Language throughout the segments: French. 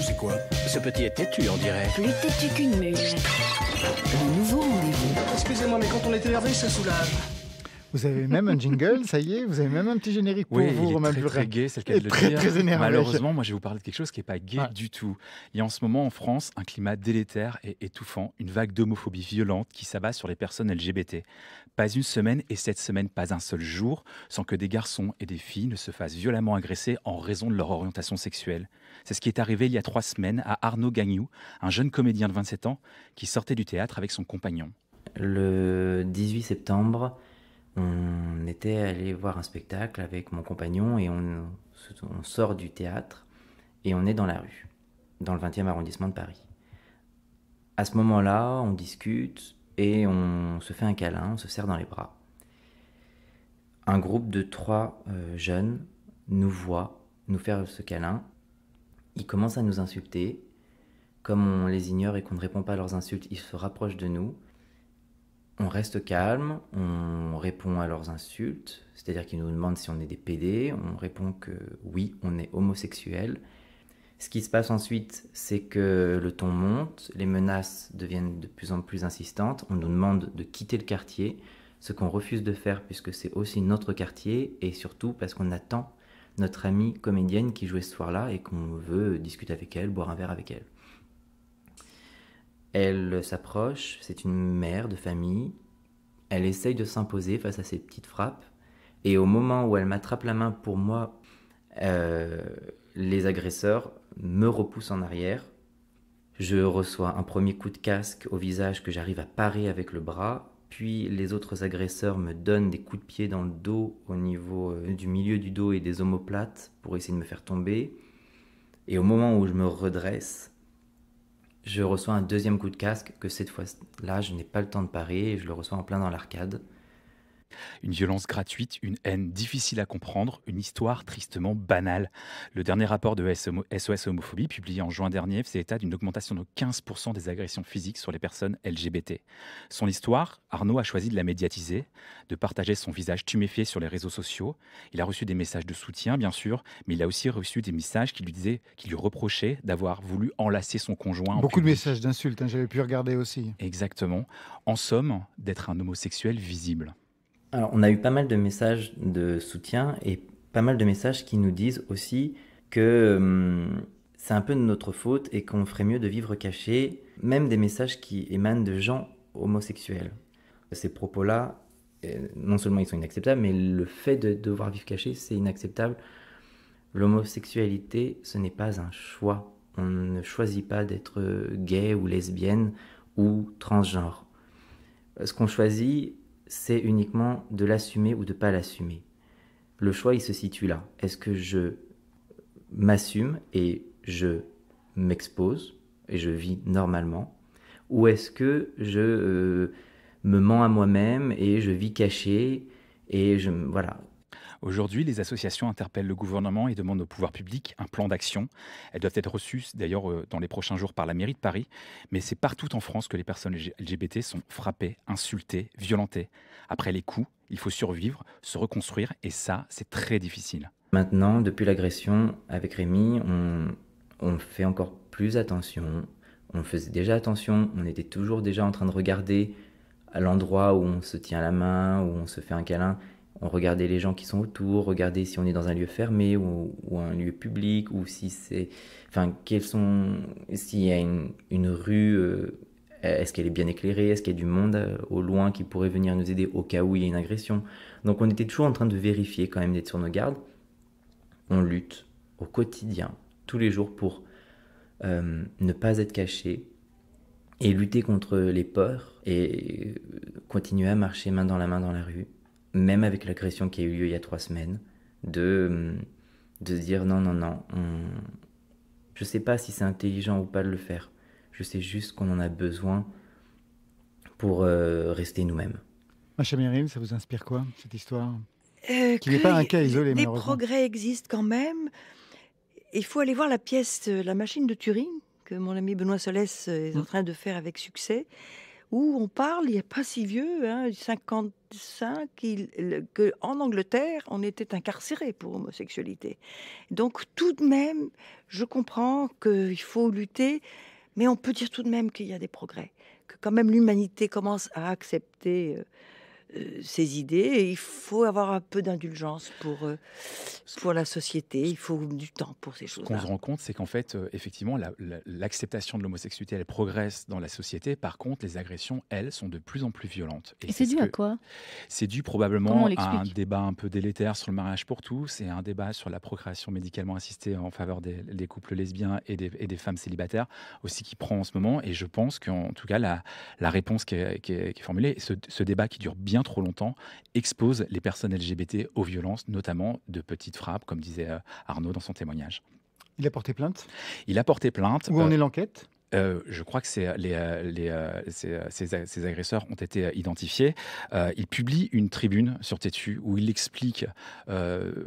C'est quoi? Ce petit est têtu, on dirait. Plus têtu qu'une mule. Le nouveau rendez-vous. Excusez-moi, mais quand on est énervé, ça soulage. Vous avez même un jingle, ça y est, vous avez même un petit générique pour Oui, vous, il Romain est très, Pulray. très gai, c'est le cas de le Très, dire. très énervé. Malheureusement, moi, je vais vous parler de quelque chose qui n'est pas gai Ah. du tout. Il y a en ce moment en France un climat délétère et étouffant, une vague d'homophobie violente qui s'abat sur les personnes LGBT. Pas une semaine, et cette semaine, pas un seul jour, sans que des garçons et des filles ne se fassent violemment agresser en raison de leur orientation sexuelle. C'est ce qui est arrivé il y a 3 semaines à Arnaud Gagnou, un jeune comédien de 27 ans qui sortait du théâtre avec son compagnon. Le 18 septembre, on était allé voir un spectacle avec mon compagnon et on sort du théâtre et on est dans la rue, dans le 20e arrondissement de Paris. À ce moment-là, on discute et on se fait un câlin, on se serre dans les bras. Un groupe de 3 jeunes nous voit nous faire ce câlin. Ils commencent à nous insulter. Comme on les ignore et qu'on ne répond pas à leurs insultes, ils se rapprochent de nous. On reste calme, on répond à leurs insultes, c'est-à-dire qu'ils nous demandent si on est des PD, on répond que oui, on est homosexuel. Ce qui se passe ensuite, c'est que le ton monte, les menaces deviennent de plus en plus insistantes, on nous demande de quitter le quartier, ce qu'on refuse de faire puisque c'est aussi notre quartier et surtout parce qu'on attend notre amie comédienne qui jouait ce soir-là et qu'on veut discuter avec elle, boire un verre avec elle. Elle s'approche, c'est une mère de famille, elle essaye de s'imposer face à ces petites frappes, et au moment où elle m'attrape la main pour moi, les agresseurs me repoussent en arrière. Je reçois un premier coup de casque au visage que j'arrive à parer avec le bras, puis les autres agresseurs me donnent des coups de pied dans le dos au niveau du milieu du dos et des omoplates pour essayer de me faire tomber. Et au moment où je me redresse, je reçois un deuxième coup de casque que cette fois-là, je n'ai pas le temps de parer et je le reçois en plein dans l'arcade. Une violence gratuite, une haine difficile à comprendre, une histoire tristement banale. Le dernier rapport de SOS Homophobie, publié en juin dernier, faisait état d'une augmentation de 15% des agressions physiques sur les personnes LGBT. Son histoire, Arnaud a choisi de la médiatiser, de partager son visage tuméfié sur les réseaux sociaux. Il a reçu des messages de soutien, bien sûr, mais il a aussi reçu des messages qui lui reprochaient d'avoir voulu enlacer son conjoint en Beaucoup de public. messages d'insultes, j'avais pu regarder aussi. Exactement. En somme, d'être un homosexuel visible. Alors, on a eu pas mal de messages de soutien et pas mal de messages qui nous disent aussi que c'est un peu de notre faute et qu'on ferait mieux de vivre caché, même des messages qui émanent de gens homosexuels. Ces propos-là, non seulement ils sont inacceptables, mais le fait de devoir vivre caché, c'est inacceptable. L'homosexualité, ce n'est pas un choix. On ne choisit pas d'être gay ou lesbienne ou transgenre. Ce qu'on choisit, c'est uniquement de l'assumer ou de ne pas l'assumer. Le choix, il se situe là. Est-ce que je m'assume et je m'expose et je vis normalement, ou est-ce que je me mens à moi-même et je vis caché et voilà. Aujourd'hui, les associations interpellent le gouvernement et demandent au pouvoir public un plan d'action. Elles doivent être reçues d'ailleurs dans les prochains jours par la mairie de Paris. Mais c'est partout en France que les personnes LGBT sont frappées, insultées, violentées. Après les coups, il faut survivre, se reconstruire et ça, c'est très difficile. Maintenant, depuis l'agression avec Rémi, on fait encore plus attention. On faisait déjà attention, on était toujours déjà en train de regarder à l'endroit où on se tient la main, où on se fait un câlin. On regardait les gens qui sont autour, regarder si on est dans un lieu fermé ou un lieu public, ou si c'est, enfin, s'il y a une rue, est-ce qu'elle est bien éclairée, est-ce qu'il y a du monde au loin qui pourrait venir nous aider au cas où il y a une agression. Donc on était toujours en train de vérifier quand même, d'être sur nos gardes. On lutte au quotidien, tous les jours pour ne pas être caché et lutter contre les peurs et continuer à marcher main dans la rue. Même avec l'agression qui a eu lieu il y a 3 semaines, de se dire non, je sais pas si c'est intelligent ou pas de le faire, je sais juste qu'on en a besoin pour rester nous-mêmes. Macha Meryl, ça vous inspire quoi, cette histoire Qui n'est pas un cas isolé, des malheureusement. progrès existent quand même. Il faut aller voir la pièce La machine de Turing, que mon ami Benoît Solès est en train de faire avec succès, où on parle, il n'y a pas si vieux, 55, qu'en Angleterre, on était incarcéré pour homosexualité. Donc tout de même, je comprends qu'il faut lutter, mais on peut dire tout de même qu'il y a des progrès, que quand même l'humanité commence à accepter ces idées, et il faut avoir un peu d'indulgence pour la société, il faut du temps pour ces Ce qu'on choses-là. se rend compte, c'est qu'en fait, effectivement, l'acceptation de l'homosexualité, elle progresse dans la société. Par contre, les agressions, elles, sont de plus en plus violentes. Et c'est dû à quoi? C'est dû Comment on probablement à un l'explique? débat un peu délétère sur le mariage pour tous et un débat sur la procréation médicalement assistée en faveur des couples lesbiens et des femmes célibataires aussi qui prend en ce moment. Et je pense qu'en tout cas, la réponse qui est formulée, ce débat qui dure bien trop longtemps, expose les personnes LGBT aux violences, notamment de petites frappes, comme disait Arnaud dans son témoignage. Il a porté plainte. Il a porté plainte. Où en est l'enquête? Je crois que ces agresseurs ont été identifiés. Il publie une tribune sur Tétu où il explique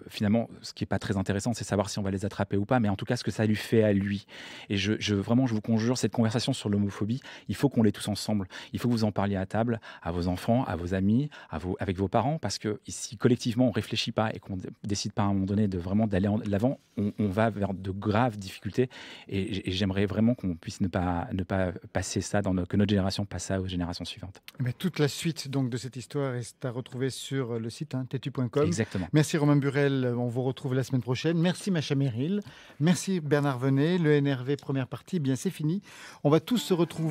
finalement ce qui n'est pas très intéressant, c'est savoir si on va les attraper ou pas, mais en tout cas ce que ça lui fait à lui. Et vraiment, je vous conjure, cette conversation sur l'homophobie, il faut qu'on l'ait tous ensemble. Il faut que vous en parliez à table, à vos enfants, à vos amis, avec vos parents, parce que si collectivement on ne réfléchit pas et qu'on ne décide pas à un moment donné d'aller de l'avant, on va vers de graves difficultés. Et j'aimerais vraiment qu'on puisse ne pas passer ça, que notre génération passe ça aux générations suivantes. Mais toute la suite donc, de cette histoire est à retrouver sur le site tétu.com. Exactement. Merci Romain Burel, on vous retrouve la semaine prochaine. Merci Macha Merrill, merci Bernard Venet. Le NRV première partie, bien c'est fini. On va tous se retrouver